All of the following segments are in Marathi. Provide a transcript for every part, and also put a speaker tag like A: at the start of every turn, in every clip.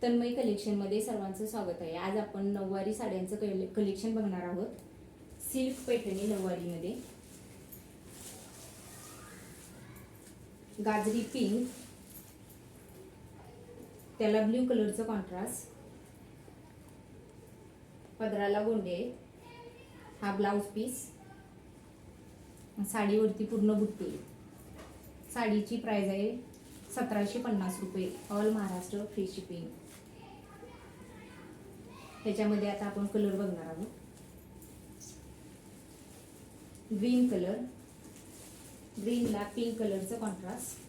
A: तन्मय कलेक्शनमध्ये सर्वांचं स्वागत आहे। आज आपण नऊवारी साड्यांचं कलेक्शन बघणार आहोत। सिल्क पैठणी नऊवारीमध्ये गाजरी पिंक, त्याला ब्ल्यू कलरचं कॉन्ट्रास्ट, पदराला गोंडे, हा ब्लाउज पीस, साडीवरती पूर्ण बुट्टी। साडीची प्राइस आहे 1750 रुपये, ऑल महाराष्ट्र फ्री शिपिंग। त्याच्यामध्ये आता आपण कलर बघणार आहोत। ग्रीन कलर, ग्रीनला पिंक कलरचं contrast,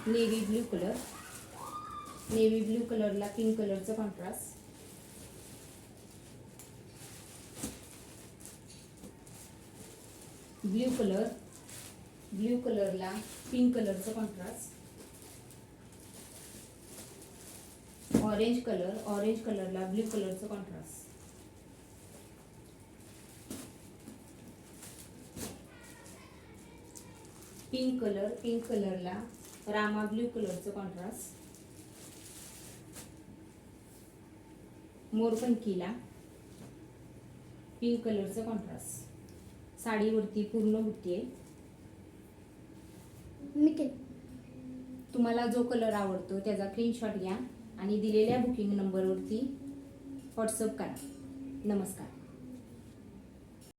A: navy blue colour, navy blue कलरला पिंक कलरचं कॉन्ट्रास्ट, ब्ल्यू कलर, ब्ल्यू कलरला पिंक कलरचं कॉन्ट्रास्ट, ऑरेंज कलर, ऑरेंज कलरला ब्ल्यू कलरचं कॉन्ट्रास्ट, पिंक कलर, पिंक कलरला रामा ब्ल्यू कलरचं कॉन्ट्रास्ट, मोरपंखीला पिंक कलरचं कॉन्ट्रास्ट। साडीवरती पूर्ण बुट्टी आहे। तुम्हाला जो कलर आवडतो त्याचा स्क्रीनशॉट घ्या आणि दिलेल्या बुकिंग नंबरवरती व्हॉट्सअप करा। नमस्कार।